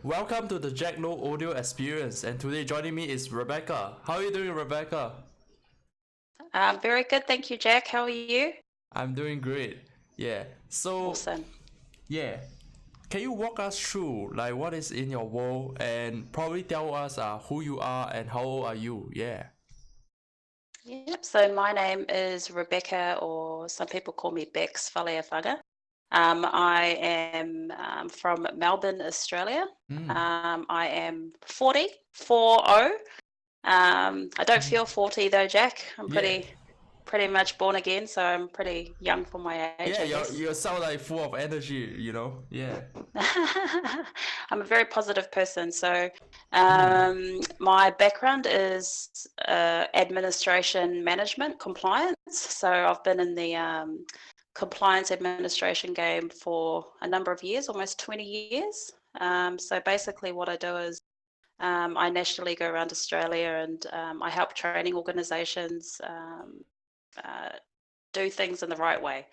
Welcome to the Jack Low audio experience, and today joining me is Rebekah. How are you doing, Rebekah? Very good, thank you, Jack. How are you? I'm doing great. Yeah. So, Awesome. yeah. Can you walk us through like what is in your world and probably tell us who you are and how old are you? Yeah. Yep. So my name is Rebecca, or some people call me Bex Faleafaga. I am from Melbourne, Australia. Mm. I am 40. I don't Mm. feel 40 though, Jack. I'm Yeah. pretty much born again, so I'm pretty young for my age, Yeah, I you guess. you sound like full of energy. Yeah. I'm a very positive person. So, Mm. my background is administration management, compliance. So, I've been in the compliance administration game for a number of years, almost 20 years. So, basically, what I do is I nationally go around Australia and I help training organizations uh, do things in the right way.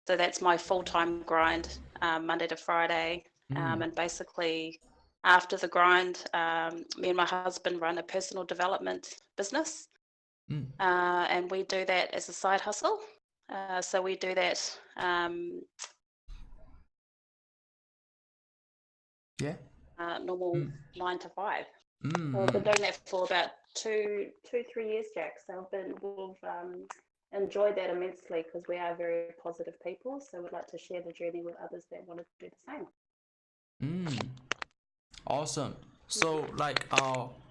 So that's my full-time grind, Monday to Friday. Mm. And basically, after the grind, me and my husband run a personal development business, Mm. and we do that as a side hustle. So we do that. Yeah. Normal Mm. 9 to 5. So I've been Mm. doing that for about 3 years, Jack. So we've enjoyed that immensely because we are very positive people. So we'd like to share the journey with others that want to do the same. Mm. Awesome. So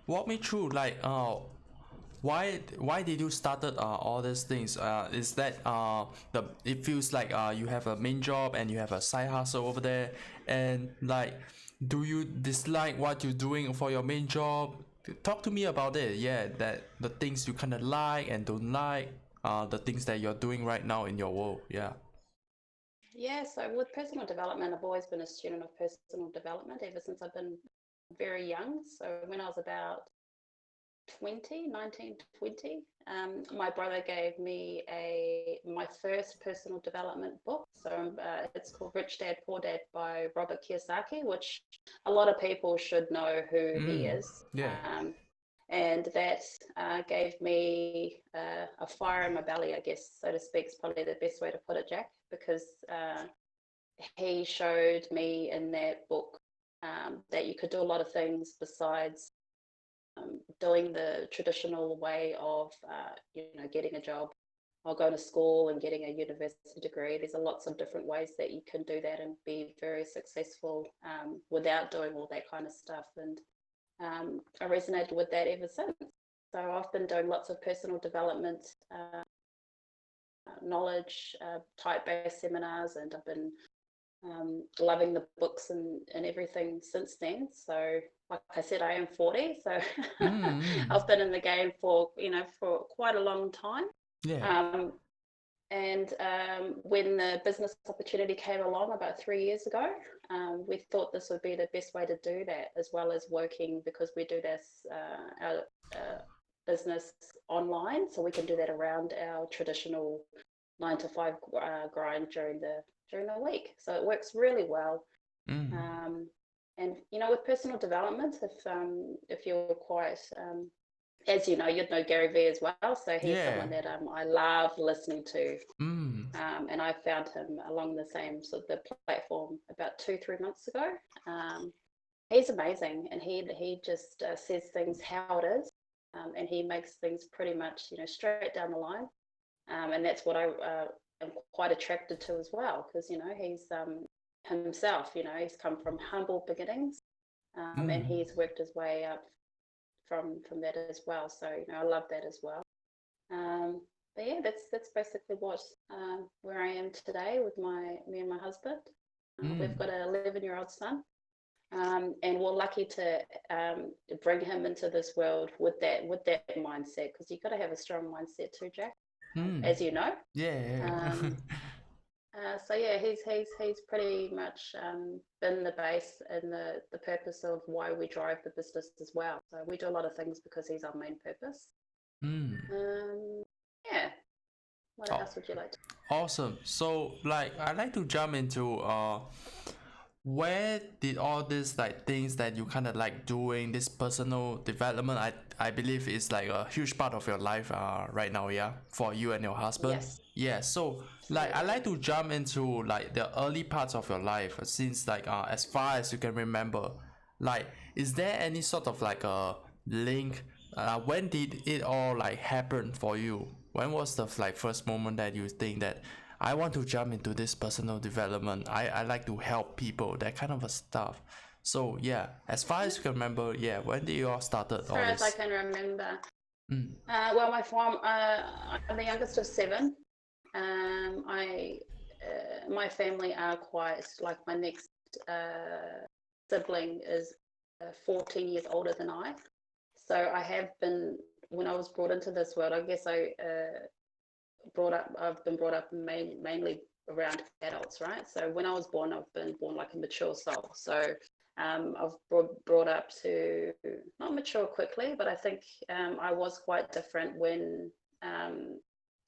walk me through why did you started all these things? Is that the it feels like you have a main job and you have a side hustle over there, and like, do you dislike what you're doing for your main job? Talk to me about it. Yeah, that the things you kind of like and don't like, the things that you're doing right now in your world. Yeah. Yeah, so with personal development, I've always been a student of personal development ever since I've been very young. So when I was about 19, 20, my brother gave me my first personal development book. So it's called Rich Dad Poor Dad by Robert Kiyosaki, which a lot of people should know who he Mm. is. Yeah. And that gave me a fire in my belly, I guess, so to speak, is probably the best way to put it, Jack, because he showed me in that book that you could do a lot of things besides doing the traditional way of, getting a job or going to school and getting a university degree. There's lots of different ways that you can do that and be very successful without doing all that kind of stuff. And I resonated with that ever since. So I've been doing lots of personal development, knowledge type based seminars, and I've been loving the books and everything since then. So, like I said, I am 40, so Mm. I've been in the game for quite a long time. Yeah. Um, and when the business opportunity came along about 3 years ago, we thought this would be the best way to do that, as well as working, because we do this our business online, so we can do that around our traditional 9 to 5 grind during the week. So it works really well. Mm. And with personal development, if you're quite as you know, you'd know Gary Vee as well. So he's Yeah. someone that I love listening to. Mm. And I found him along the same sort of the platform about 2, 3 months ago. Um, he's amazing, and he just says things how it is, and he makes things pretty much straight down the line. And that's what I am quite attracted to as well, because he's himself. He's come from humble beginnings, and Mm. he's worked his way up from that as well. So I love that as well. Um, but yeah, that's basically what where I am today with me and my husband. We've Mm. got an 11-year-old son, and we're lucky to bring him into this world with that mindset, because you've got to have a strong mindset too, Jack, Mm. as you know. Yeah. Um, so yeah, he's pretty much been the base and the purpose of why we drive the business as well. So we do a lot of things because he's our main purpose. Mm. Um, yeah. What Oh, else would you like to? awesome. So, like, I'd like to jump into where did all these like things that you kind of like doing this personal development, I believe is like a huge part of your life right now, yeah, for you and your husband. Yes, Yeah, so like I like absolutely. to jump into like the early parts of your life, since like as far as you can remember, like is there any sort of like a link, when did it all like happen for you? When was the like first moment that you think that I want to jump into this personal development? I like to help people, that kind of a stuff. So yeah, as far as you can remember, yeah, when did you all started As far all as I this? can remember, Mm. well, I'm the youngest of seven. I my family are quite like my next sibling is 14 years older than I. So I have been when I was brought into this world. I guess I've been brought up mainly around adults, right? So when I was born, I've been born like a mature soul. So I've brought up to not mature quickly, but I think I was quite different when um,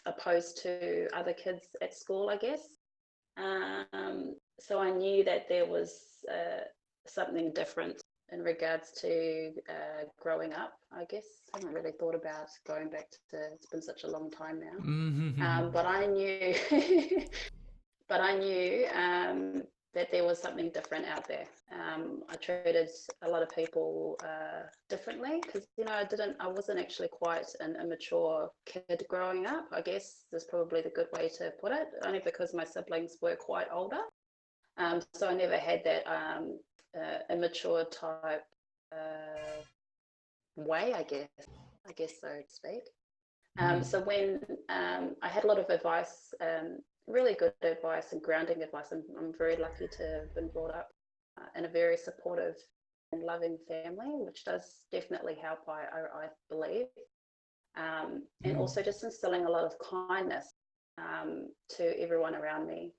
opposed to other kids at school, I guess. So I knew that there was something different in regards to growing up, I guess. I haven't really thought about going back to, it's been such a long time now. Mm-hmm. But I knew, but I knew that there was something different out there. I treated a lot of people differently because I wasn't actually quite an immature kid growing up. I guess is probably the good way to put it. Only because my siblings were quite older, so I never had that immature type way. I guess so to speak. So when I had a lot of advice, really good advice and grounding advice, I'm very lucky to have been brought up in a very supportive and loving family, which does definitely help, I believe. And also just instilling a lot of kindness to everyone around me.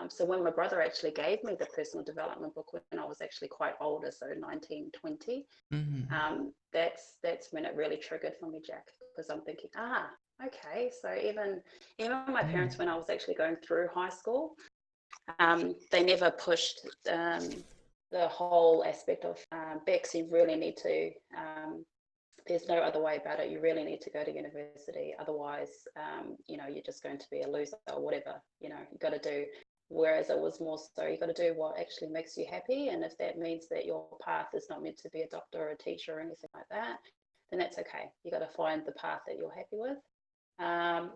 So when my brother actually gave me the personal development book when I was actually quite older, so 19, 20, Mm-hmm. that's when it really triggered for me, Jack, because I'm thinking, okay, so even my Mm-hmm. parents, when I was actually going through high school, they never pushed the whole aspect of Bex, you really need to. There's no other way about it. You really need to go to university. Otherwise, you're just going to be a loser or whatever. You got to do. Whereas it was more so, you got to do what actually makes you happy. And if that means that your path is not meant to be a doctor or a teacher or anything like that, then that's okay. You got to find the path that you're happy with.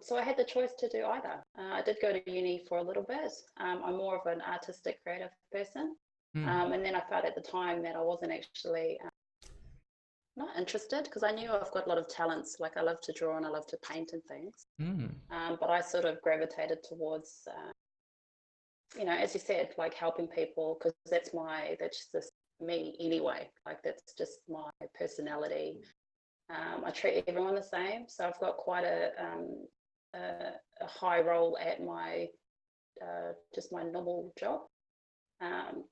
So I had the choice to do either. I did go to uni for a little bit. I'm more of an artistic, creative person. And then I felt at the time that I wasn't actually not interested because I knew I've got a lot of talents. Like I love to draw and I love to paint and things. Mm-hmm. But I sort of gravitated towards, as you said, like helping people because that's just me anyway. Like that's just my personality. I treat everyone the same. So I've got quite a high role at my just my normal job. Um,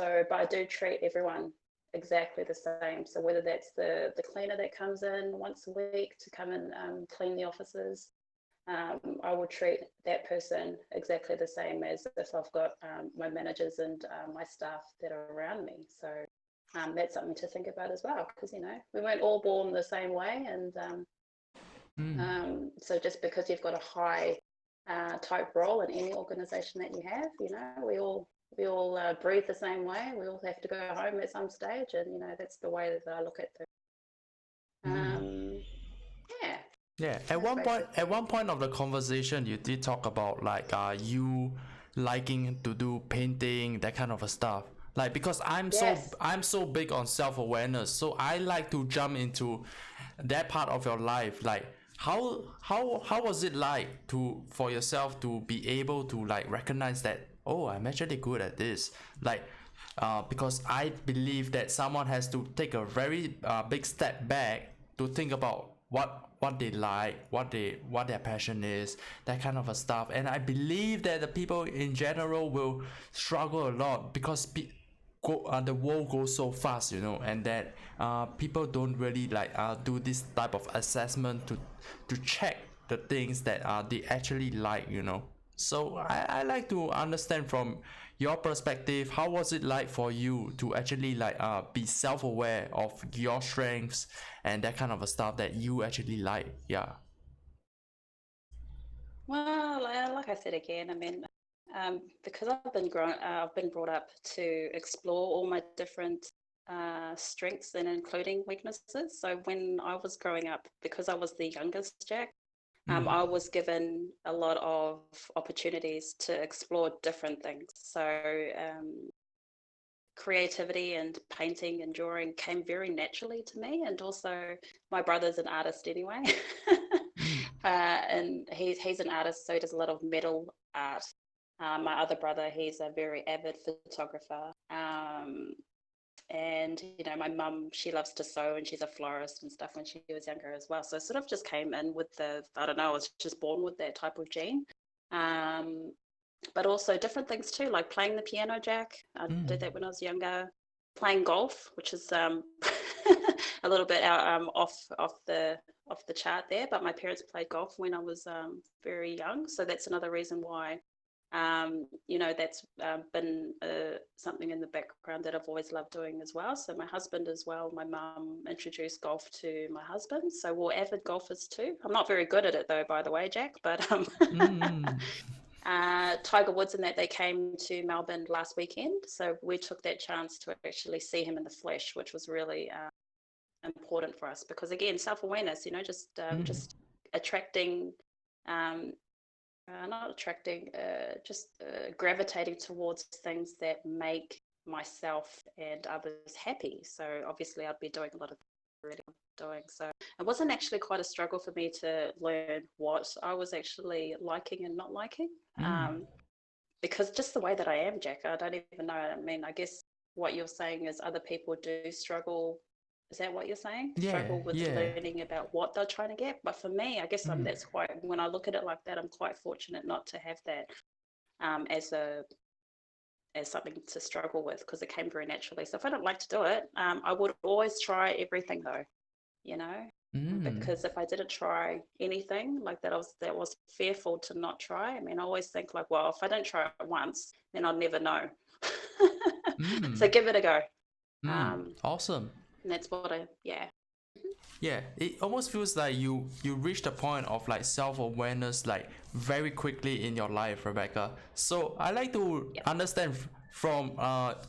but I do treat everyone exactly the same. So whether that's the cleaner that comes in once a week to come and clean the offices, I will treat that person exactly the same as if I've got my managers and my staff that are around me. So that's something to think about as well, because we weren't all born the same way, and so just because you've got a high type role in any organisation that you have, we all breathe the same way. We all have to go home at some stage, and that's the way that I look at things. Yeah, Yeah, that's basically at one point of the conversation, you did talk about like you liking to do painting, that kind of a stuff. Like because yes. I'm so big on self awareness, so I like to jump into that part of your life. Like how was it like to for yourself to be able to like recognize that, oh, I'm actually good at this, like. Because I believe that someone has to take a very big step back to think about what they like, what their passion is, that kind of a stuff. And I believe that the people in general will struggle a lot because the world goes so fast, and that people don't really like do this type of assessment to check the things that they actually like. So I like to understand from your perspective, how was it like for you to actually like be self-aware of your strengths and that kind of a stuff that you actually like? Yeah. Well, like I said again, I mean, because I've been brought up to explore all my different strengths and including weaknesses. So when I was growing up, because I was the youngest Jack, I was given a lot of opportunities to explore different things. So creativity and painting and drawing came very naturally to me, and also my brother's an artist anyway. And he's an artist, so he does a lot of metal art. My other brother, he's a very avid photographer. And my mum, she loves to sew, and she's a florist and stuff when she was younger as well. So it sort of just came in with I don't know, I was just born with that type of gene. Um, but also different things too, like playing the piano, Jack. I did that when I was younger. Playing golf, which is a little bit out off the chart there, but my parents played golf when I was very young, so that's another reason why that's been something in the background that I've always loved doing as well. So my husband as well, my mum introduced golf to my husband, so we're avid golfers too. I'm not very good at it though, by the way, Jack, but Tiger Woods and that, they came to Melbourne last weekend, so we took that chance to actually see him in the flesh, which was really important for us, because again, self-awareness, just attracting not attracting just gravitating towards things that make myself and others happy. So obviously I'd be doing a lot of really doing, so it wasn't actually quite a struggle for me to learn what I was actually liking and not liking, because just the way that I am, Jack, I don't even know. I mean, I guess what you're saying is other people do struggle. Is that what you're saying? Struggle with learning about what they're trying to get. But for me, I guess that's quite, when I look at it like that, I'm quite fortunate not to have that as something to struggle with, because it came very naturally. So if I don't like to do it, I would always try everything though, because if I didn't try anything like that, that was fearful to not try. I mean, I always think like, well, if I don't try it once, then I'll never know. So give it a go. Awesome. And that's what Yeah, it almost feels like you reached a point of like self-awareness like very quickly in your life, Rebekah. So I like to understand from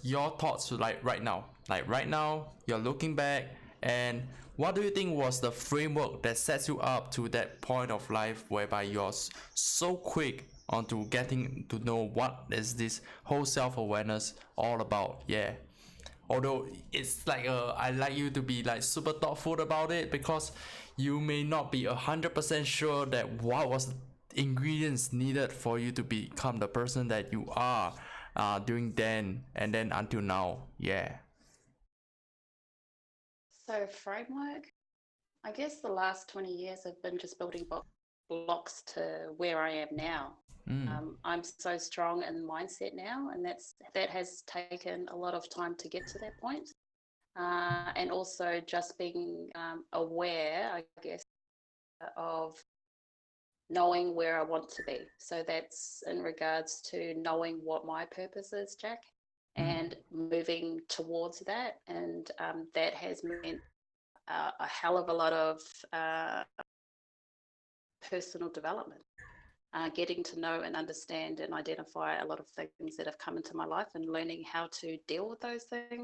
your thoughts like right now. Like right now, you're looking back, and what do you think was the framework that sets you up to that point of life whereby you're so quick onto getting to know what is this whole self-awareness all about? Yeah. Although it's like I like you to be like super thoughtful about it, because you may not be 100% sure that what was the ingredients needed for you to become the person that you are during then and then until now. Yeah. So framework, I guess the last 20 years have been just building blocks to where I am now. I'm so strong in mindset now, and that has taken a lot of time to get to that point. And also just being aware, I guess, of knowing where I want to be. So that's in regards to knowing what my purpose is, Jack, and moving towards that. And that has meant a hell of a lot of personal development. Getting to know and understand and identify a lot of things that have come into my life, and learning how to deal with those things,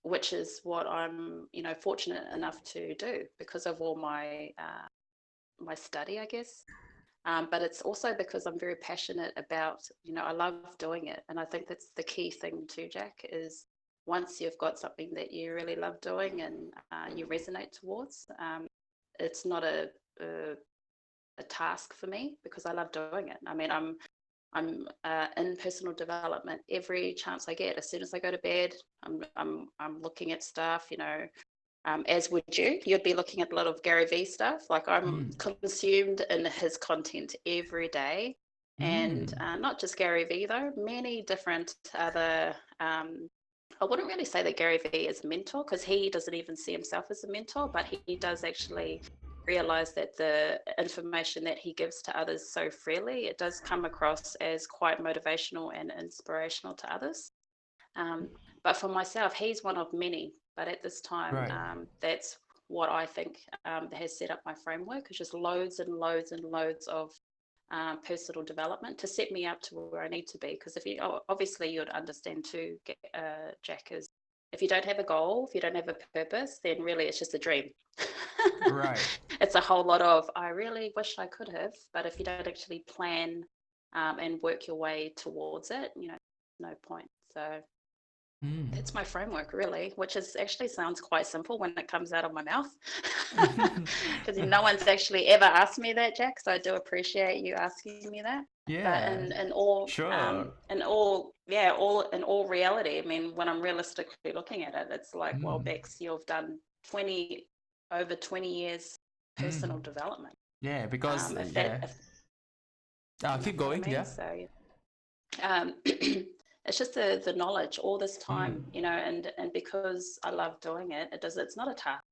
which is what I'm, fortunate enough to do because of all my my study, I guess. But it's also because I'm very passionate about, I love doing it. And I think that's the key thing too, Jack, is once you've got something that you really love doing and you resonate towards, it's not a task for me, because I love doing it. I mean, I'm in personal development every chance I get. As soon as I go to bed, I'm looking at stuff, as would you. You'd be looking at a lot of Gary Vee stuff. Like I'm consumed in his content every day. And not just Gary Vee though, many different other I wouldn't really say that Gary Vee is a mentor, because he doesn't even see himself as a mentor, but he does actually realize that the information that he gives to others so freely, it does come across as quite motivational and inspirational to others. But for myself, he's one of many. But at this time, Right. that's what I think has set up my framework, is just loads and loads and loads of personal development to set me up to where I need to be. Because if you obviously you'd understand too, Jack, is if you don't have a goal, if you don't have a purpose, then really it's just a dream. Right. It's a whole lot of I really wish I could have, but if you don't actually plan and work your way towards it, no point. So that's my framework, really, which is actually sounds quite simple when it comes out of my mouth, because no one's actually ever asked me that, Jack. So I do appreciate you asking me that. But Yeah. in all, Sure. in all reality, I mean, when I'm realistically looking at it, it's like, well, Mm. Bex, you've done over 20 years personal development. Yeah, because If that, yeah. if you know Keep what I going. mean. Yeah. So it's just the knowledge all this time, and because I love doing it, it's not a task.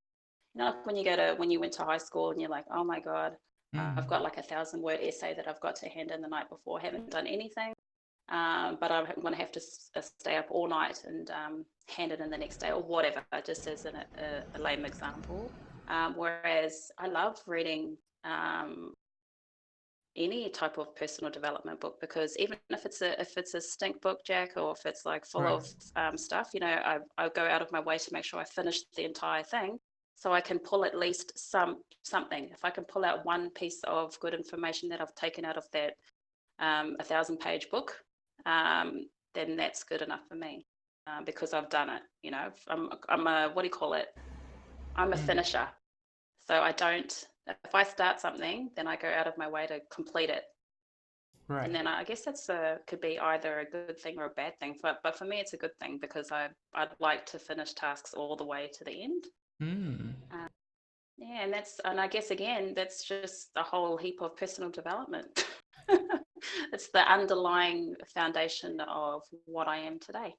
Like when you went to high school and you're like, oh my God, I've got like 1,000-word essay that I've got to hand in the night before. I haven't done anything, but I'm going to have to stay up all night and hand it in the next day or whatever, just as a lame example. Whereas I love reading any type of personal development book, because even if it's a stink book, Jack, or if it's like full Right. of stuff, I go out of my way to make sure I finish the entire thing, so I can pull at least something. If I can pull out one piece of good information that I've taken out of that 1,000-page book, then that's good enough for me, because I've done it. I'm a, what do you call it? I'm a finisher. So I don't, if I start something, then I go out of my way to complete it. Right. And then I guess that's could be either a good thing or a bad thing. But for me, it's a good thing, because I'd like to finish tasks all the way to the end. Yeah, and I guess again, that's just a whole heap of personal development. It's the underlying foundation of what I am today.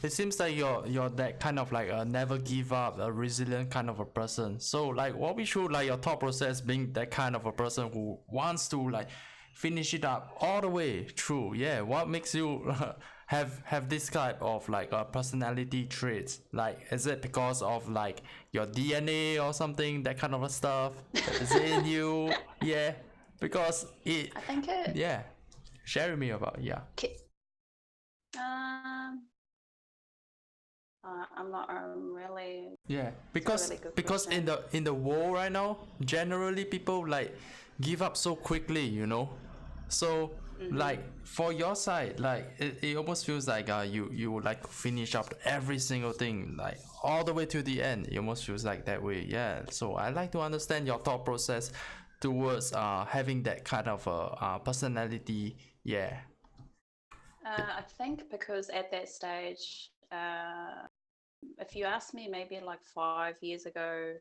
It seems like you're that kind of like a never give up, a resilient kind of a person. So like, what we should like your thought process being that kind of a person who wants to like finish it up all the way through. Yeah, what makes you have this type of like personality traits? Like, is it because of like your DNA or something, that kind of a stuff? Is it in you? Yeah, because it. I think it. Yeah, share with me about Um, I'm not really. Yeah, It's a because really good because in question. the world right now, generally people like give up so quickly, you know. So like for your side, like it almost feels like you like finish up every single thing like all the way to the end. It almost feels like that way. Yeah. So I like to understand your thought process towards having that kind of a personality. Yeah. I think because at that stage, if you asked me maybe like 5 years ago,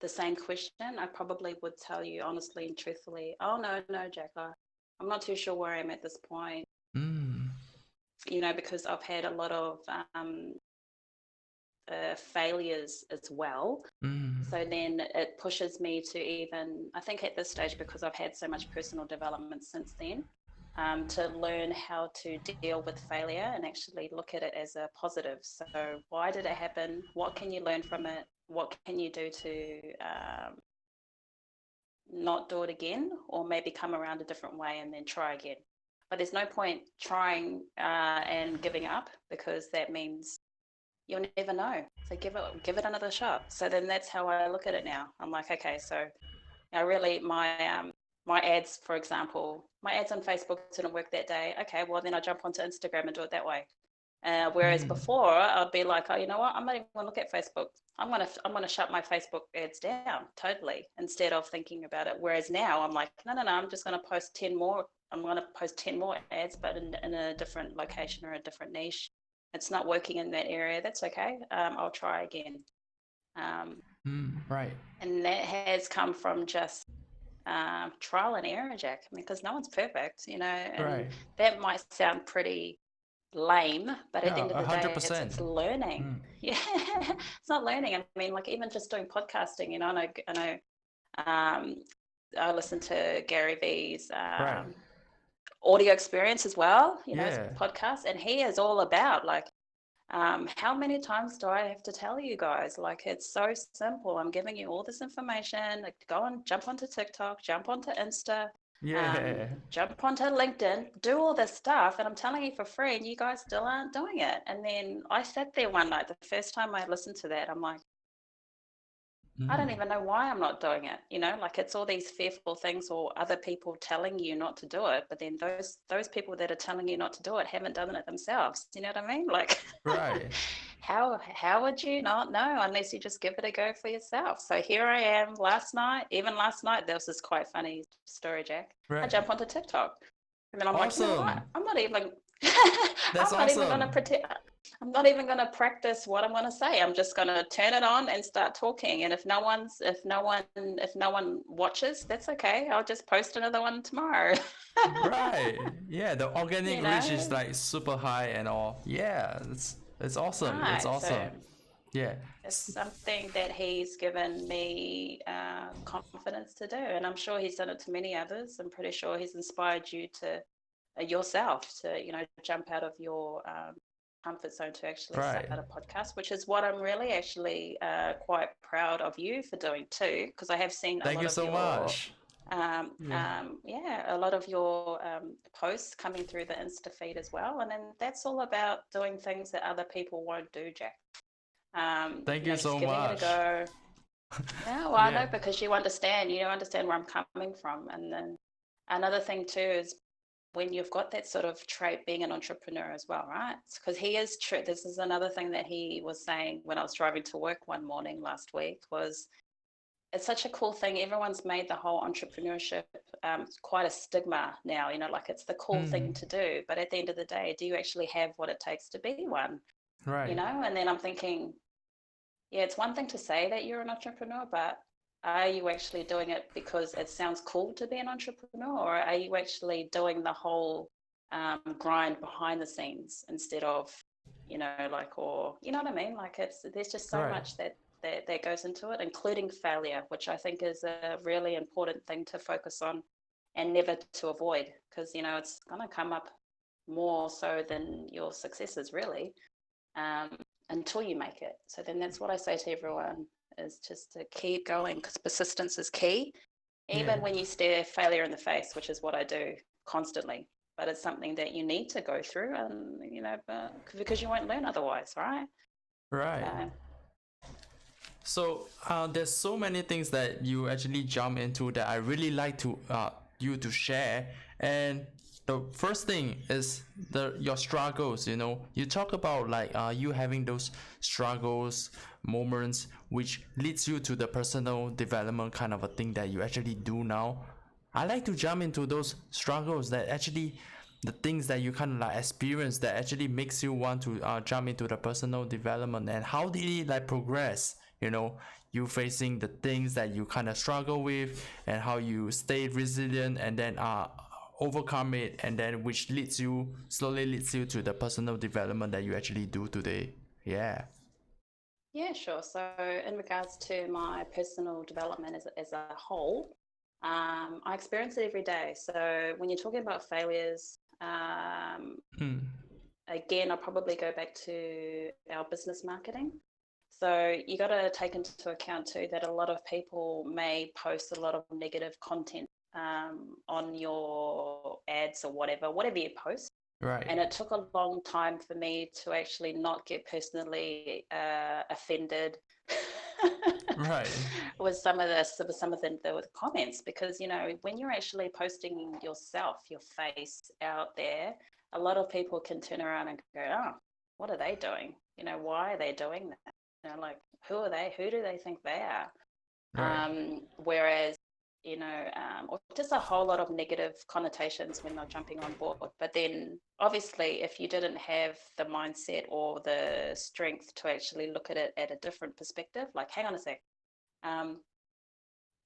the same question, I probably would tell you honestly and truthfully, oh no, Jack, I'm not too sure where I'm at this point. Because I've had a lot of failures as well. So then it pushes me to even, I think at this stage, because I've had so much personal development since then, to learn how to deal with failure and actually look at it as a positive. So why did it happen? What can you learn from it? What can you do to not do it again, or maybe come around a different way and then try again? But there's no point trying and giving up, because that means you'll never know. So give it another shot. So then that's how I look at it now. I'm like, okay, so really my ads, for example, my ads on Facebook didn't work that day. Okay, well then I jump onto Instagram and do it that way. Whereas before I'd be like, oh, you know what? I'm not even going to look at Facebook. I'm gonna shut my Facebook ads down totally, instead of thinking about it. Whereas now I'm like, no, I'm just going to post 10 more. I'm going to post 10 more ads, but in a different location or a different niche. It's not working in that area. That's okay. I'll try again. Right. And that has come from just trial and error, Jack. I mean, because no one's perfect, and Right. that might sound pretty lame, but at the Yeah, end of a the hundred day, it's percent. learning. Mm. Yeah, it's not learning. I mean, like even just doing podcasting, I know, um, I listen to Gary Vee's Right. audio experience as well, his Yeah. podcast, and he is all about like, how many times do I have to tell you guys? Like, it's so simple. I'm giving you all this information. Like, go and jump onto TikTok, jump onto Insta, Yeah. jump onto LinkedIn, do all this stuff. And I'm telling you for free, and you guys still aren't doing it. And then I sat there one night, the first time I listened to that, I'm like, I don't Mm. even know why I'm not doing it. Like it's all these fearful things or other people telling you not to do it, but then those people that are telling you not to do it haven't done it themselves. You know what I mean? Like Right. how would you not know unless you just give it a go for yourself? So here I am even last night, there was this quite funny story, Jack. I Right. jump onto TikTok. And then I'm like, you know what? Awesome. I'm not even That's I'm not even gonna awesome. pretend I'm not even gonna practice what I'm gonna say. I'm just gonna turn it on and start talking. And if no one watches, that's okay. I'll just post another one tomorrow. Right. Yeah, the organic you reach is know? like super high and all. Yeah, it's awesome. It's Right. awesome. So Yeah. it's something that he's given me confidence to do. And I'm sure he's done it to many others. I'm pretty sure he's inspired you to yourself to, jump out of your comfort zone to actually start Right. a podcast, which is what I'm really actually quite proud of you for doing too, because I have seen a Thank lot you of so your much. Yeah. a lot of your posts coming through the Insta feed as well. And then that's all about doing things that other people won't do, Jack. Thank you Just so giving it a much. go. Yeah, well, I Yeah. know because you understand where I'm coming from. And then another thing too is when you've got that sort of trait being an entrepreneur as well, right? Because he is true. This is another thing that he was saying when I was driving to work one morning last week was it's such a cool thing. Everyone's made the whole entrepreneurship quite a stigma now, like it's the cool thing Mm. to do. But at the end of the day, do you actually have what it takes to be one? Right. And then I'm thinking, yeah, it's one thing to say that you're an entrepreneur, but are you actually doing it because it sounds cool to be an entrepreneur, or are you actually doing the whole grind behind the scenes instead of, like, or you know what I mean? Like there's just so Right. much that goes into it, including failure, which I think is a really important thing to focus on and never to avoid, because it's gonna come up more so than your successes, really. Um, until you make it. So then that's what I say to everyone is just to keep going because persistence is key, Yeah. even when you stare failure in the face, which is what I do constantly. But it's something that you need to go through, and because you won't learn otherwise, right? Right. So So there's so many things that you actually jump into that I really like to you to share. And the first thing is your struggles. You talk about like you having those struggles moments, which leads you to the personal development kind of a thing that you actually do now. I like to jump into those struggles that actually the things that you kind of like experience that actually makes you want to jump into the personal development, and how did it like progress, you facing the things that you kind of struggle with, and how you stay resilient and then overcome it, and then which slowly leads you to the personal development that you actually do today. Yeah. yeah, sure. So in regards to my personal development as a whole, I experience it every day. So when you're talking about failures, Hmm. again, I'll probably go back to our business marketing. So you got to take into account too that a lot of people may post a lot of negative content on your ads or whatever you post. Right. And it took a long time for me to actually not get personally offended Right. with some of the comments, because when you're actually posting yourself, your face out there, a lot of people can turn around and go, oh, what are they doing? Why are they doing that? Like, who are they? Who do they think they are? Right. Whereas, or just a whole lot of negative connotations when they're jumping on board. But then obviously, if you didn't have the mindset or the strength to actually look at it at a different perspective, like, hang on a sec,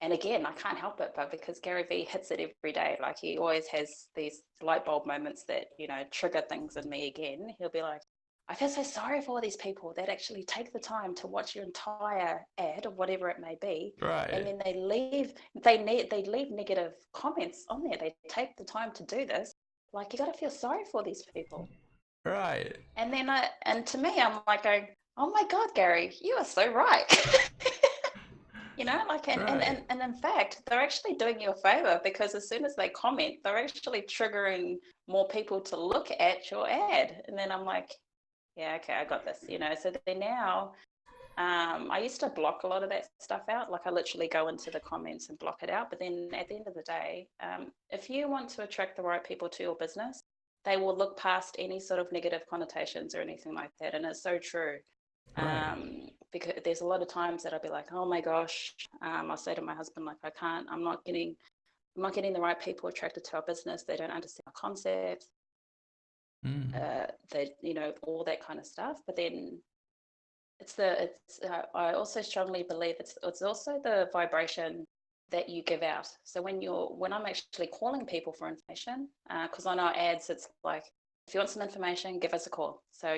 and again, I can't help it, but because Gary Vee hits it every day, like he always has these light bulb moments that, trigger things in me again. He'll be like, I feel so sorry for all these people that actually take the time to watch your entire ad or whatever it may be, and Right. then they leave negative comments on there. They take the time to do this. Like, you got to feel sorry for these people. Right. And to me, I'm like going, oh my God, Gary, you are so right. Like, Right. and in fact, they're actually doing you a favor, because as soon as they comment, they're actually triggering more people to look at your ad. And then I'm like, yeah, okay, I got this, So then now, I used to block a lot of that stuff out. Like, I literally go into the comments and block it out. But then at the end of the day, if you want to attract the right people to your business, they will look past any sort of negative connotations or anything like that. And it's so true. Right. Because there's a lot of times that I'll be like, oh my gosh, I'll say to my husband, like, I'm not getting the right people attracted to our business. They don't understand our concepts, Mm. all that kind of stuff. But then I also strongly believe it's also the vibration that you give out. So when I'm actually calling people for information, because on our ads, it's like, if you want some information, give us a call. So,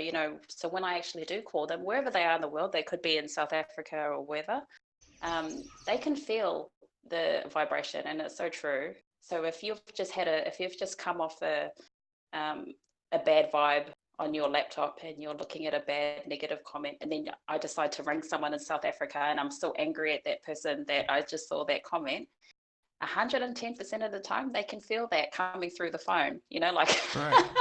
so when I actually do call them, wherever they are in the world, they could be in South Africa or wherever, they can feel the vibration, and it's so true. So if you've just come off a bad vibe on your laptop, and you're looking at a bad negative comment, and then I decide to ring someone in South Africa, and I'm still angry at that person that I just saw that comment, 110% of the time they can feel that coming through the phone, like Right.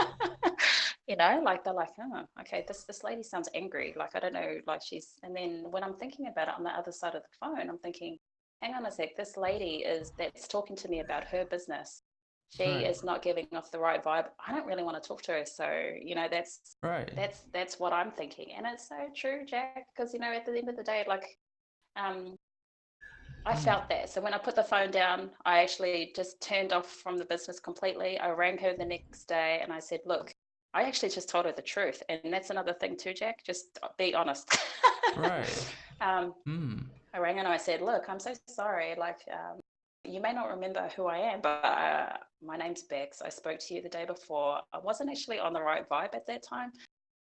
like they're like, oh, okay, this lady sounds angry, like, I don't know, like and then when I'm thinking about it on the other side of the phone, I'm thinking, hang on a sec, this lady that's talking to me about her business, she Right. is not giving off the right vibe. I don't really want to talk to her. So, that's Right. that's what I'm thinking. And it's so true, Jack, because at the end of the day, like, I Mm. felt that. So when I put the phone down, I actually just turned off from the business completely. I rang her the next day and I said, look, I actually just told her the truth. And that's another thing too, Jack, just be honest. Right. um, Mm. I rang and I said, look, I'm so sorry. Like, you may not remember who I am, but my name's Bex. I spoke to you the day before. I wasn't actually on the right vibe at that time.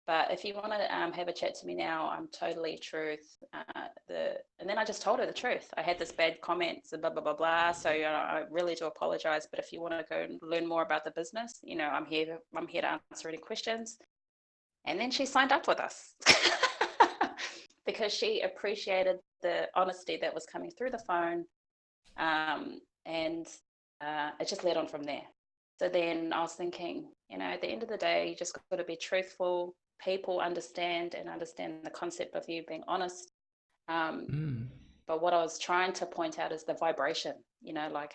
But if you want to have a chat to me now, I'm totally truth. And then I just told her the truth. I had this bad comment, so blah, blah, blah, blah. So, I really do apologize. But if you want to go and learn more about the business, I'm here to answer any questions. And then she signed up with us because she appreciated the honesty that was coming through the phone. And it just led on from there. So then I was thinking, at the end of the day, you just got to be truthful. People understand the concept of you being honest. Mm. But what I was trying to point out is the vibration, like,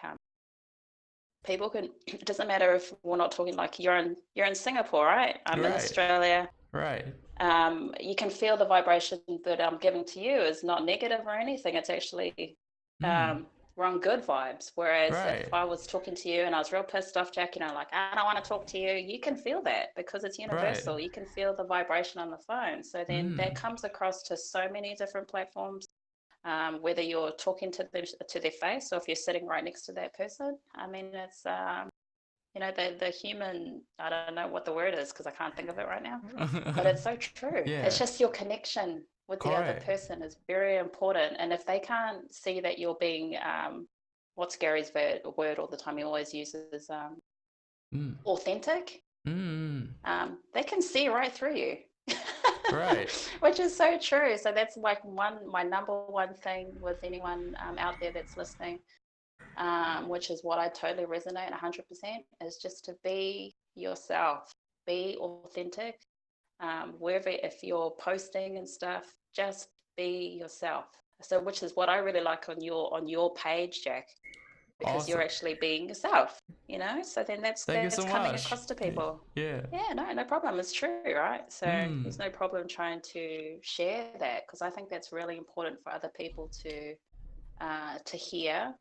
people can, it doesn't matter if we're not talking, like, you're in Singapore, right? I'm in Right. Australia. Right. You can feel the vibration that I'm giving to you is not negative or anything. It's actually, Mm. we're on good vibes. Whereas if Right. I was talking to you and I was real pissed off, Jack, like, I don't want to talk to you, you can feel that because it's Right. universal. You can feel the vibration on the phone. So then that Mm. comes across to so many different platforms, whether you're talking to them to their face or if you're sitting right next to that person. I mean, it's the human, I don't know what the word is because I can't think of it right now, but it's so true. It's Yeah. just your connection with the other Correct. person is very important. And if they can't see that you're being, what's Gary's word all the time, he always uses, Mm. authentic, Mm. they can see right through you. Right. Which is so true. So that's like my number one thing with anyone out there that's listening, which is what I totally resonate 100%, is just to be yourself, be authentic. Wherever, if you're posting and stuff, just be yourself. So, which is what I really like on your page, Jack, because you're Awesome. actually being yourself. So then Thank you that's so coming much. across to people. Yeah. Yeah, no problem. It's true, right? So Mm. there's no problem trying to share that, because I think that's really important for other people to hear,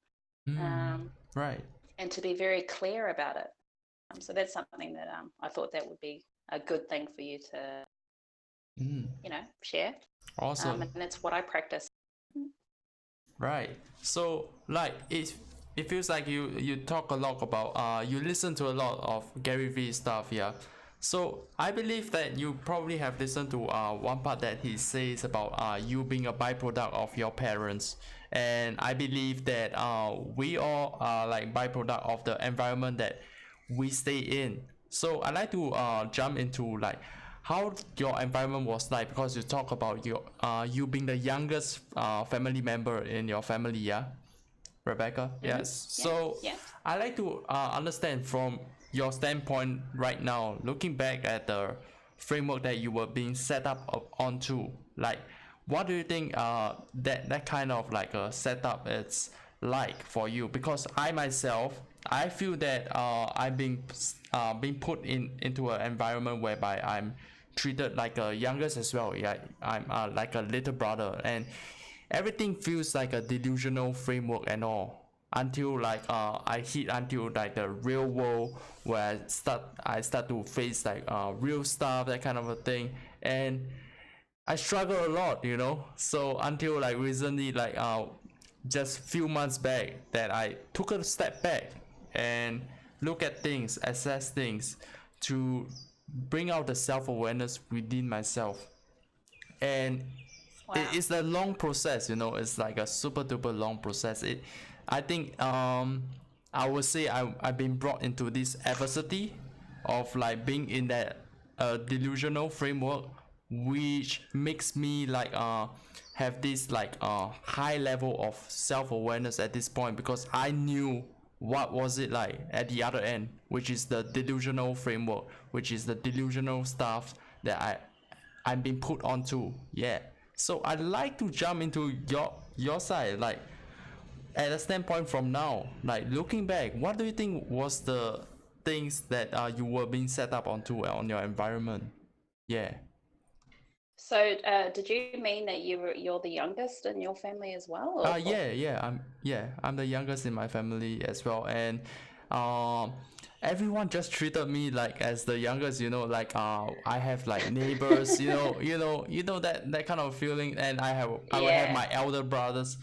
Mm. um, Right. and to be very clear about it. So that's something that I thought that would be a good thing for you to, Mm. share. Awesome. And that's what I practice. Right. So like it feels like you talk a lot about you listen to a lot of Gary Vee stuff, yeah. So I believe that you probably have listened to one part that he says about you being a byproduct of your parents, and I believe that we all are like byproduct of the environment that we stay in. So I like to jump into like how your environment was like, because you talk about your you being the youngest family member in your family, yeah, Rebecca. Mm-hmm. Yes. Yeah, So yeah. I like to understand from your standpoint right now, looking back at the framework that you were being set up onto, like what do you think that kind of like a setup is like for you? Because I myself, I feel that I'm being put into an environment whereby I'm treated like a youngest as well. Yeah, I'm like a little brother, and everything feels like a delusional framework and all, until like I hit until like the real world, where I start to face like real stuff, that kind of a thing. And I struggle a lot, so until like recently, like just few months back, that I took a step back and look at things, assess things, to bring out the self-awareness within myself. And Wow. it's a long process, it's like a super duper long process. I think I would say I've been brought into this adversity of like being in that delusional framework, which makes me like have this like high level of self-awareness at this point, because I knew what was it like at the other end, which is the delusional framework, which is the delusional stuff that I'm being put onto. Yeah. So I'd like to jump into your side, like at a standpoint from now, like looking back, what do you think was the things that you were being set up onto on your environment? Yeah. So, did you mean that you're the youngest in your family as well, or? I'm the youngest in my family as well, and um everyone just treated me like as the youngest, like I have like neighbors, that kind of feeling. And I will have Yeah. my elder brothers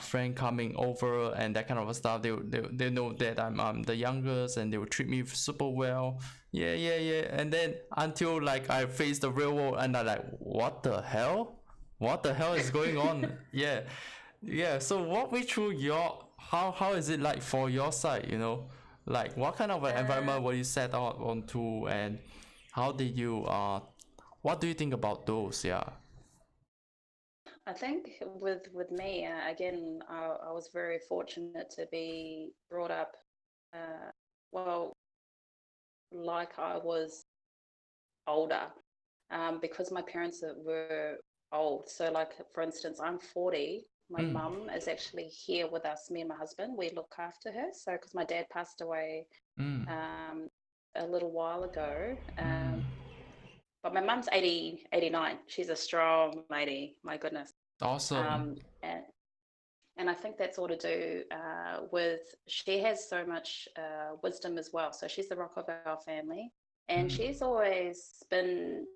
friend coming over and that kind of stuff. They know that I'm the youngest, and they will treat me super well. Yeah, yeah, yeah. And then until like I face the real world, and I like, what the hell is going on? Yeah. Yeah. So walk me through your how is it like for your side, like what kind of an Uh, environment were you set out onto, and how did you what do you think about those? Yeah. I think with me, again, I was very fortunate to be brought up, uh, well, like I was older, because my parents were old. So, like for instance, I'm 40. My Mm. mum is actually here with us. Me and my husband, we look after her. So, because my dad passed away Mm. a little while ago, Mm. but my mum's 80, 89. She's a strong lady. My goodness. Awesome. Um, and And I think that's all to do with she has so much wisdom as well. So she's the rock of our family, and Mm. she's always been,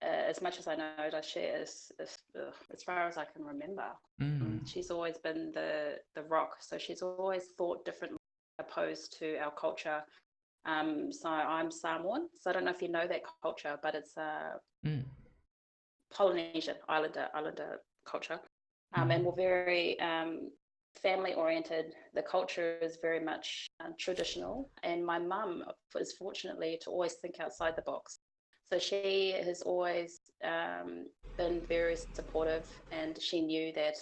as much as I know, I share as far as I can remember. Mm. She's always been the rock. So she's always thought differently opposed to our culture. So I'm Samoan, so I don't know if you know that culture, but it's Mm. Polynesian islander culture. And Mm. we're very family oriented. The culture is very much traditional, and my mum is fortunately to always think outside the box. So she has always been very supportive, and she knew that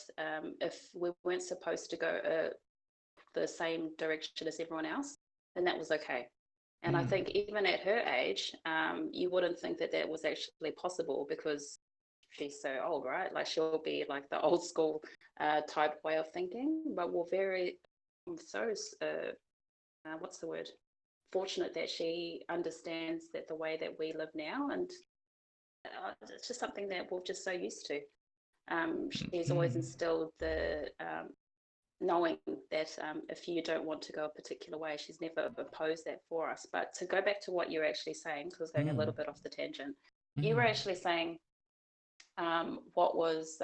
if we weren't supposed to go the same direction as everyone else, then that was okay. And I Mm. think even at her age, you wouldn't think that that was actually possible because she's so old, right? Like she'll be like the old school type way of thinking, but we're very so what's the word? Fortunate that she understands that the way that we live now, and it's just something that we're just so used to. She's always Mm. instilled the knowing that if you don't want to go a particular way, she's never opposed that for us. But to go back to what you're actually saying, because I was going a Mm. little bit off the tangent, you were Mm. actually saying what was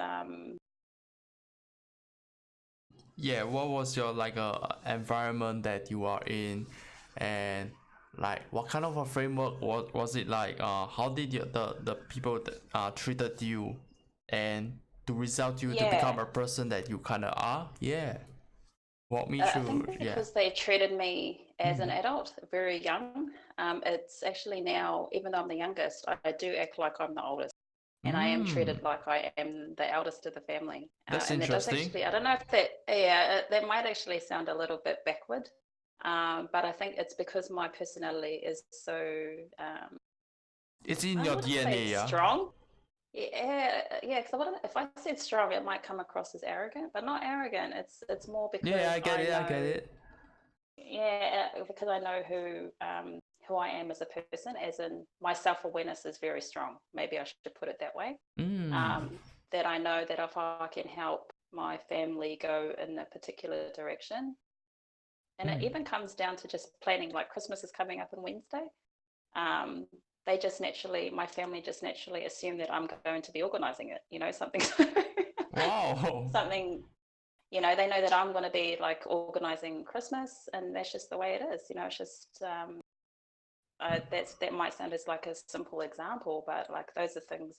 yeah, what was your like environment that you are in, and like what kind of a framework was it like? How did the people that treated you, and to result you to Yeah, become a person that you kind of are? Yeah, walk me I think through. Yeah. because they treated me as an Mm. adult very young, it's actually now, even though I'm the youngest, I do act like I'm the oldest. And I am Mm. treated like I am the eldest of the family. That's And that does interesting. actually, I don't know if that, yeah, that might actually sound a little bit backward, but I think it's because my personality is so, um, It's in I your wouldn't say DNA, yeah. strong. Yeah, yeah, because I wouldn't, if I said strong, it might come across as arrogant, but not arrogant. It's more Yeah, because I get I it. I get know, it. yeah, because I know who I am as a person, as in my self-awareness is very strong. Maybe I should put it that way. Mm. um, that I know that if I can help my family go in a particular direction, and it Mm. even comes down to just planning, like Christmas is coming up on Wednesday. Um, they just naturally, my family just naturally assume that I'm going to be organizing it, something, Wow. something, they know that I'm going to be like organizing Christmas, and that's just the way it is. It's just, that might sound as like a simple example, but like those are things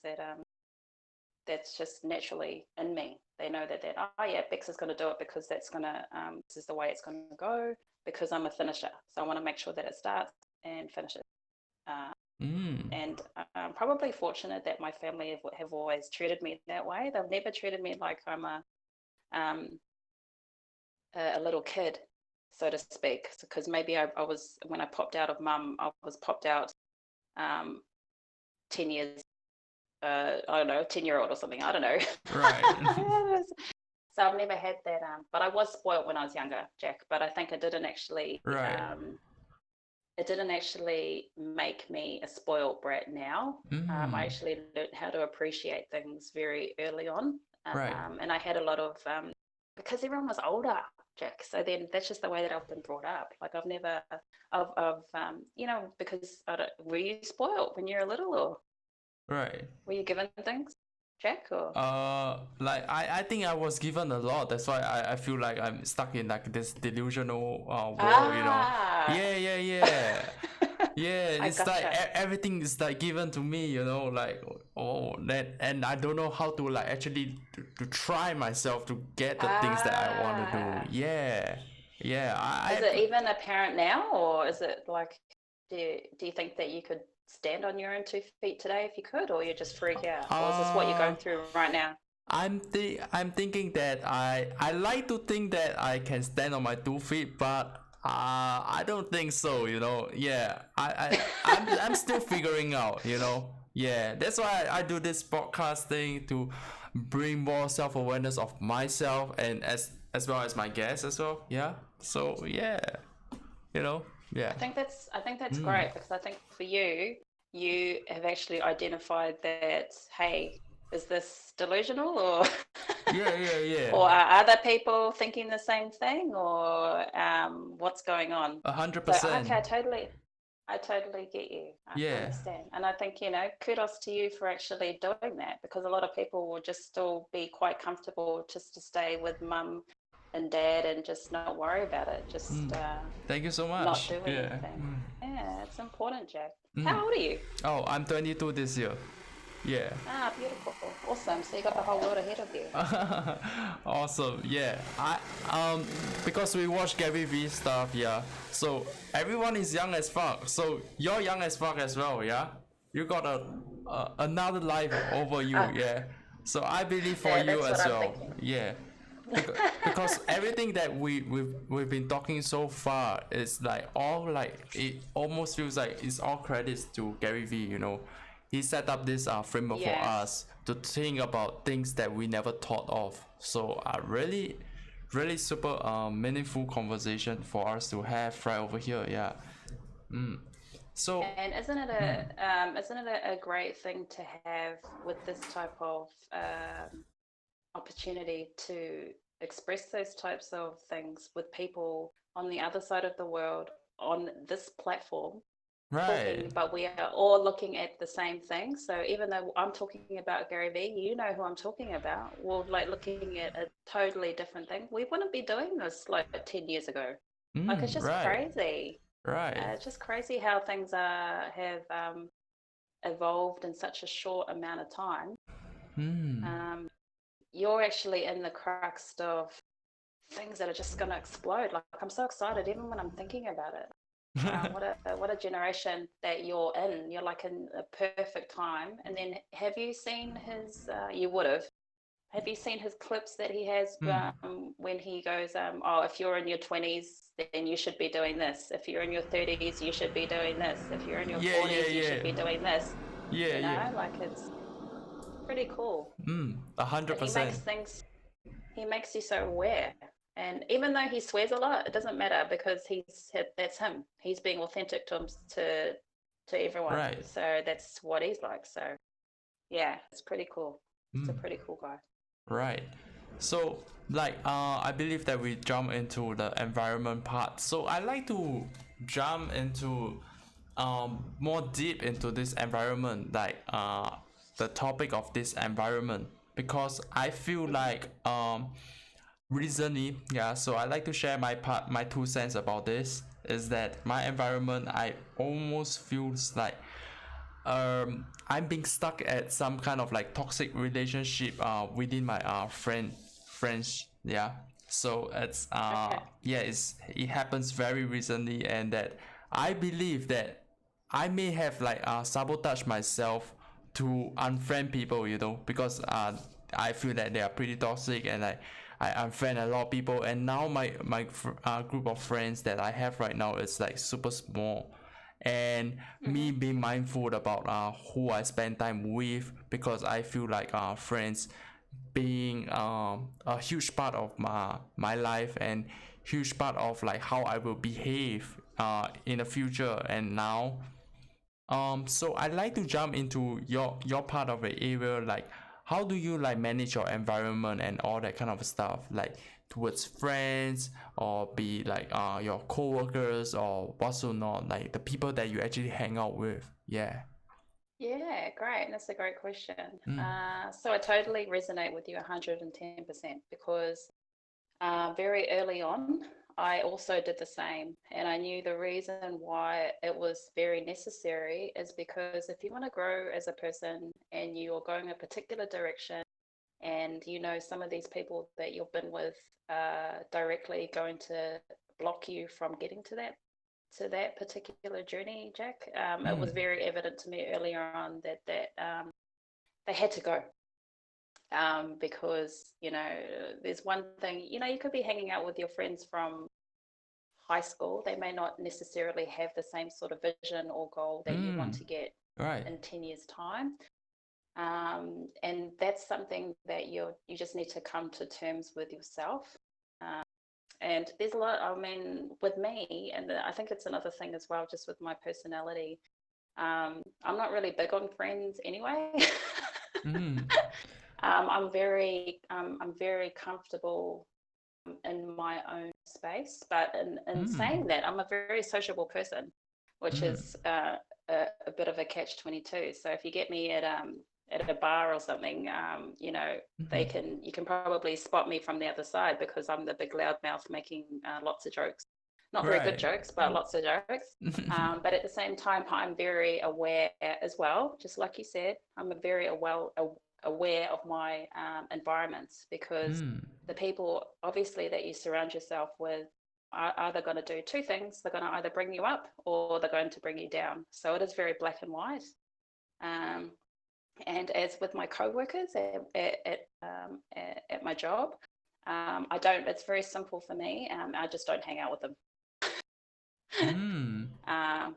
that's just naturally in me. They know that oh yeah, Bex is going to do it because that's going to this is the way it's going to go, because I'm a finisher. So I want to make sure that it starts and finishes. Uh, Mm. and I'm probably fortunate that my family have always treated me that way. They've never treated me like I'm um, a little kid, so to speak. Because maybe I was, when I popped out of mum, I was popped out um, 10 years, I don't know, 10-year-old or something. I don't know. Right. So I've never had that, but I was spoiled when I was younger, Jack. But I think Right. it didn't actually make me a spoiled brat now. I Mm. actually learned how to appreciate things very early on, Right. and I had a lot of because everyone was older, Jack. So then that's just the way that I've been brought up. Like I've never, because were you spoiled when you were little, or Right. were you given things, Jack, or? Like I think I was given a lot. That's why I feel like I'm stuck in like this delusional world, you know. Ah, Yeah, yeah, yeah. Yeah, I it's like gotcha. everything is like given to me, you know, like oh that, and I don't know how to like actually to try myself to get the things that I want to do. Ah, Yeah. Yeah, is it even apparent now, or is it like, do you think that you could stand on your own 2 feet today if you could, or you just freak out, or is this what you're uh going through right now? I'm thinking that I like to think that I can stand on my 2 feet, but I don't think so. You know, yeah, I'm still figuring out. You know, yeah, that's why I do this podcast thing to bring more self awareness of myself and as well as my guests as well. Yeah, so yeah, you know, yeah, I think that's great, because I think for you, you have actually identified that, hey, is this delusional, or yeah, yeah, yeah, or are other people thinking the same thing, or what's going on? a hundred So percent. okay, I totally get you. I Yeah. understand. And I think, kudos to you for actually doing that, because a lot of people will just still be quite comfortable just to stay with mum and dad and just not worry about it, just Thank you so not much. do Yeah. anything. Yeah, it's important, Jack. How old are you? Oh, I'm 22 this year. Yeah. Ah, beautiful. Awesome. So you got the whole world ahead of you. Awesome. Yeah. I because we watch Gary V stuff, yeah. So everyone is young as fuck. So you're young as fuck as well, yeah. You got another life over you, Ah, yeah. So I believe for yeah, you that's what as I'm well, thinking. yeah. Because everything that we've been talking so far is like all like it almost feels like it's all credits to Gary V, you know. He set up this framework for Yes. us to think about things that we never thought of. So really super meaningful conversation for us to have right over here, yeah. So And isn't it a great thing to have with this type of opportunity to express those types of things with people on the other side of the world on this platform? Right. talking, but we are all looking at the same thing. So even though I'm talking about Gary Vee, you know who I'm talking about. We're like looking at a totally different thing. We wouldn't be doing this like 10 years ago. Like it's just Right. crazy. Right. It's just crazy how things have evolved in such a short amount of time. Mm. Um, you're actually in the crux of things that are just going to explode. Like I'm so excited even when I'm thinking about it. What a generation that you're in. You're like in a perfect time. And then have you seen his? You would have. Have you seen his clips that he has Mm. when he goes, "Oh, if you're in your 20s, then you should be doing this. If you're in your 30s, you should be doing this. If you're in your Yeah, yeah, 40s, you yeah. should be doing this." Yeah, You yeah. know, like it's pretty cool. A hundred But percent. he makes you so aware. And even though he swears a lot, it doesn't matter because that's him. He's being authentic to him, to everyone. Right. So that's what he's like. So yeah, it's pretty cool. He's a pretty cool guy. Right. So, I believe that we jump into the environment part. So, I like to jump into, more deep into this environment, the topic of this environment, because I feel Mm-hmm. like, recently, yeah. So, I like to share my 2 cents about this. Is that my environment? I almost feels like I'm being stuck at some kind of like toxic relationship within my friends, yeah. So it's Okay. yeah, it happens very recently, and that I believe that I may have sabotaged myself to unfriend people, because I feel that they are pretty toxic, and like I unfriend a lot of people, and now my group of friends that I have right now is like super small, and Mm-hmm. me being mindful about who I spend time with, because I feel like friends being a huge part of my life, and huge part of like how I will behave in the future and now. So I'd like to jump into your part of the area, like how do you like manage your environment and all that kind of stuff, like towards friends, or be like your co-workers, or whatsoever, like the people that you actually hang out with. Yeah. Yeah, great. That's a great question. So I totally resonate with you 110% because very early on, I also did the same. And I knew the reason why it was very necessary is because if you want to grow as a person and you're going a particular direction, and you know some of these people that you've been with directly going to block you from getting to that particular journey, Jack. It was very evident to me earlier on that they had to go because there's one thing, you could be hanging out with your friends from high school. They may not necessarily have the same sort of vision or goal that you want to get Right. in 10 years time. And that's something that you just need to come to terms with yourself. um, and there's a lot, I mean, with me, and I think it's another thing as well, just with my personality. I'm not really big on friends anyway. I'm very comfortable in my own space, but in saying that, I'm a very sociable person, which is a bit of a catch-22. So if you get me at a bar or something, you can probably spot me from the other side because I'm the big loudmouth making lots of jokes, not very good Right. jokes, but lots of jokes. But at the same time, I'm very aware as well. Just like you said, I'm a very aware of my environments, because the people obviously that you surround yourself with are either going to do two things. They're going to either bring you up or they're going to bring you down. So it is very black and white. Um, and as with my co-workers at my job, I don't. It's very simple for me. I just don't hang out with them. um,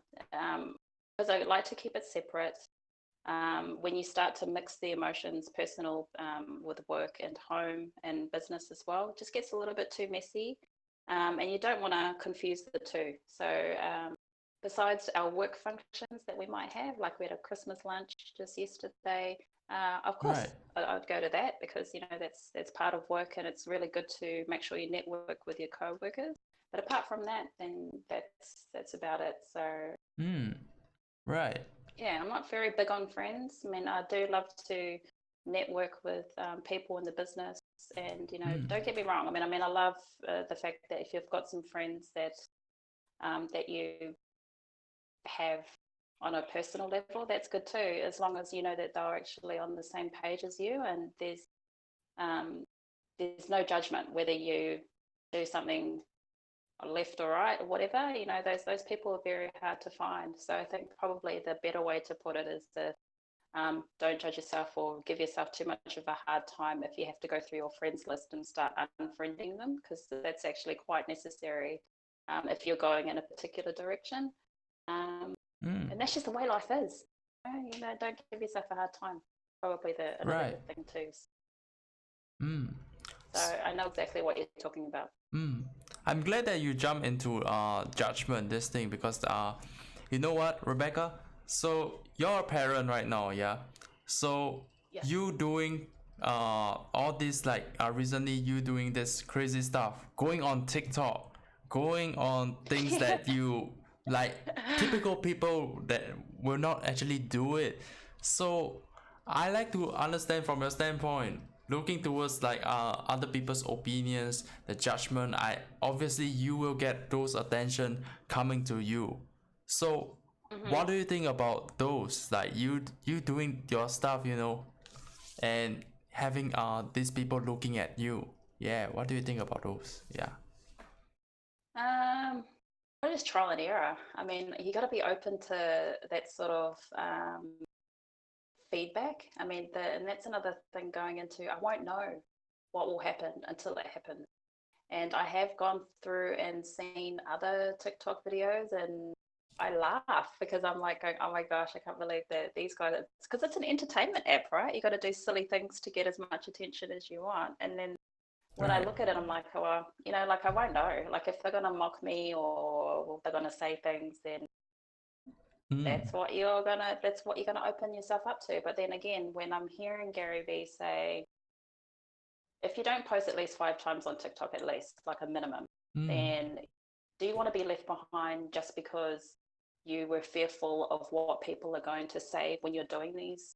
because I like to keep it separate. When you start to mix the emotions, personal with work and home and business as well, it just gets a little bit too messy. And you don't want to confuse the two. So besides our work functions that we might have, like we had a Christmas lunch just yesterday, of course Right. I'd go to that because that's part of work, and it's really good to make sure you network with your co-workers. But apart from that, then that's about it. So Right. Yeah, I'm not very big on friends. I mean, I do love to network with people in the business, and Mm. don't get me wrong. I love the fact that if you've got some friends that that you have on a personal level, that's good too, as long as you know that they're actually on the same page as you, and um, there's no judgment whether you do something left or right or whatever. Those people are very hard to find. So I think probably the better way to put it is to don't judge yourself or give yourself too much of a hard time if you have to go through your friends list and start unfriending them, because that's actually quite necessary if you're going in a particular direction. Um, Mm. and that's just the way life is. Don't give yourself a hard time. Probably another Right. good thing too. Mm. So I know exactly what you're talking about. Mm. I'm glad that you jump into judgment this thing because you know what, Rebecca? So you're a parent right now, yeah. So Yes. you doing all this like recently you doing this crazy stuff, going on TikTok, going on things that you like typical people that will not actually do it. So I like to understand from your standpoint, looking towards like other people's opinions, the judgment. I obviously you will get those attention coming to you. So Hmm. what do you think about those? Like you doing your stuff, and having these people looking at you. Yeah, what do you think about those? Yeah. Um, I just trial and error. I mean, you got to be open to that sort of feedback. And that's another thing going into. I won't know what will happen until it happens. And I have gone through and seen other TikTok videos, and I laugh because I'm like, going, oh my gosh, I can't believe that these guys. Because it's an entertainment app, right? You got to do silly things to get as much attention as you want, and then when I Right. look at it, I'm like, oh, well, like I won't know. Like if they're gonna mock me or they're gonna say things, then Mm. that's what you're gonna open yourself up to. But then again, when I'm hearing Gary Vee say, if you don't post at least 5 times on TikTok, at least like a minimum, Mm. then do you want to be left behind just because you were fearful of what people are going to say when you're doing these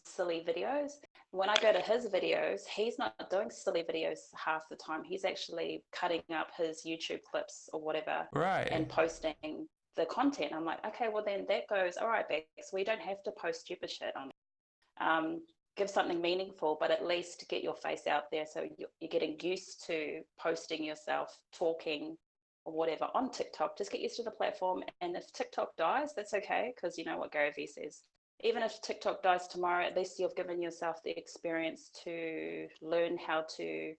silly videos? When I go to his videos, he's not doing silly videos half the time. He's actually cutting up his YouTube clips or whatever Right. and posting the content. I'm like, okay, well then that goes, all right, Bex, we don't have to post stupid shit on it. Give something meaningful, but at least get your face out there so you're getting used to posting yourself, talking or whatever on TikTok. Just get used to the platform. And if TikTok dies, that's okay, because you know what Gary Vee says. Even if TikTok dies tomorrow, at least you've given yourself the experience to learn how to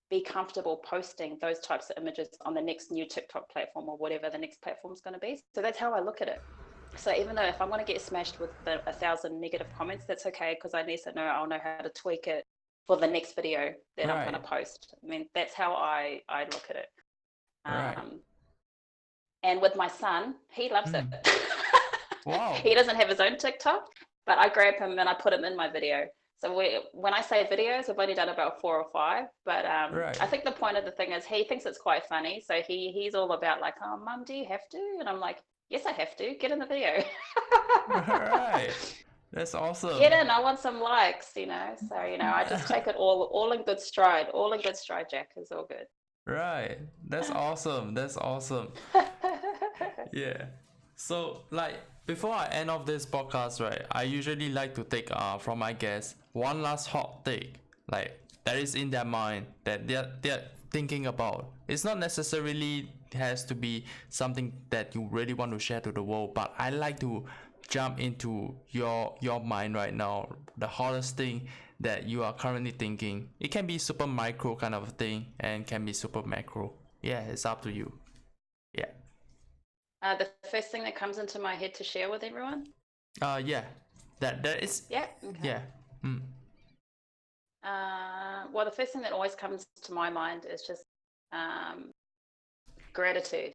be comfortable posting those types of images on the next new TikTok platform or whatever the next platform is going to be. So that's how I look at it. So even though if I'm going to get smashed with 1,000 negative comments, that's okay, because I need to know I'll know how to tweak it for the next video that I'm going to Right. post. That's how I look at it. Right. Um, and with my son, he loves it. Mm. Wow. He doesn't have his own TikTok, but I grab him and I put him in my video. So when I say videos, I've only done about 4 or 5, but Right. I think the point of the thing is he thinks it's quite funny. So he's all about like, oh, mum, do you have to? And I'm like, yes, I have to. Get in the video. Right. That's awesome. Get in. I want some likes. So I just take it all in good stride. All in good stride, Jack. Is all good. Right. That's awesome. That's awesome. Yeah. So like before I end off this podcast, right, I usually like to take from my guests one last hot take, like that is in their mind that they're thinking about. It's not necessarily has to be something that you really want to share to the world, but I like to jump into your mind right now, the hottest thing that you are currently thinking. It can be super micro kind of thing and can be super macro. Yeah, it's up to you. Yeah. The first thing that comes into my head to share with everyone. Yeah. That is. Yeah. Okay. Yeah. Mm. Well, the first thing that always comes to my mind is just um, gratitude.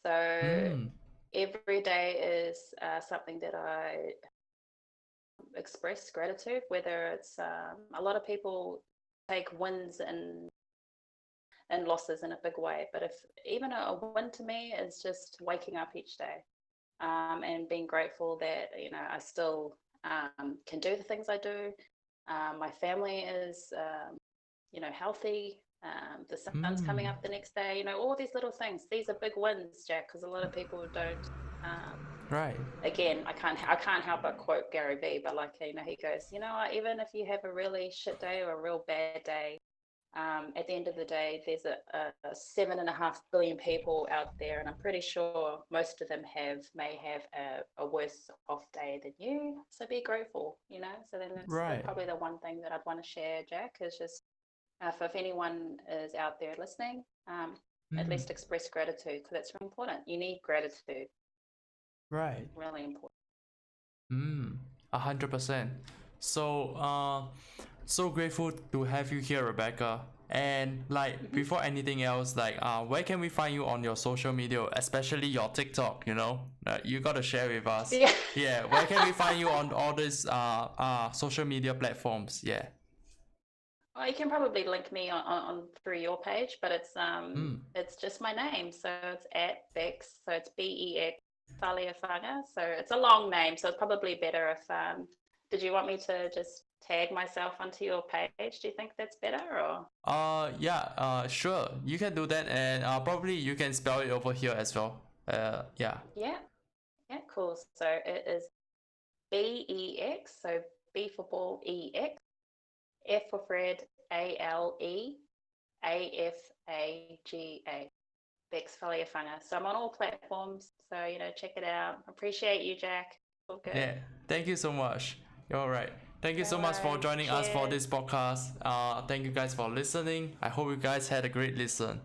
So Mm. every day is something that I express gratitude, whether it's a lot of people take wins and losses in a big way. But if even a win to me is just waking up each day. and being grateful that, I still can do the things I do. My family is, healthy. The sun's coming up the next day. All these little things. These are big wins, Jack, because a lot of people don't. Right. Again, I can't help but quote Gary Vee, but like, he goes, even if you have a really shit day or a real bad day, at the end of the day, there's a 7.5 billion people out there, and I'm pretty sure most of them may have a worse off day than you. So be grateful, So then that's Right. probably the one thing that I'd want to share, Jack, is just if anyone is out there listening, at least express gratitude, because it's really important. You need gratitude. Right. Really important. 100%. So grateful to have you here, Rebecca. And like before anything else, like where can we find you on your social media, especially your TikTok? You gotta share with us. Yeah. Yeah, where can we find you on all these social media platforms? Yeah. Well, you can probably link me on through your page, but it's just my name, so it's at Bex, so it's Bex Faleafanga. So it's a long name, so it's probably better if did you want me to just tag myself onto your page? Do you think that's better, or? Yeah, sure. You can do that, and probably you can spell it over here as well. Yeah. Yeah, yeah, cool. So it is Bex, so B for ball, EX, F for Fred, Aleafaga. Bex Faleafanga. So I'm on all platforms. So, check it out. Appreciate you, Jack. All good. Yeah. Thank you so much. You're all right. Thank you No so much for worries. joining us for Cheers. this podcast. Thank you guys for listening. I hope you guys had a great listen.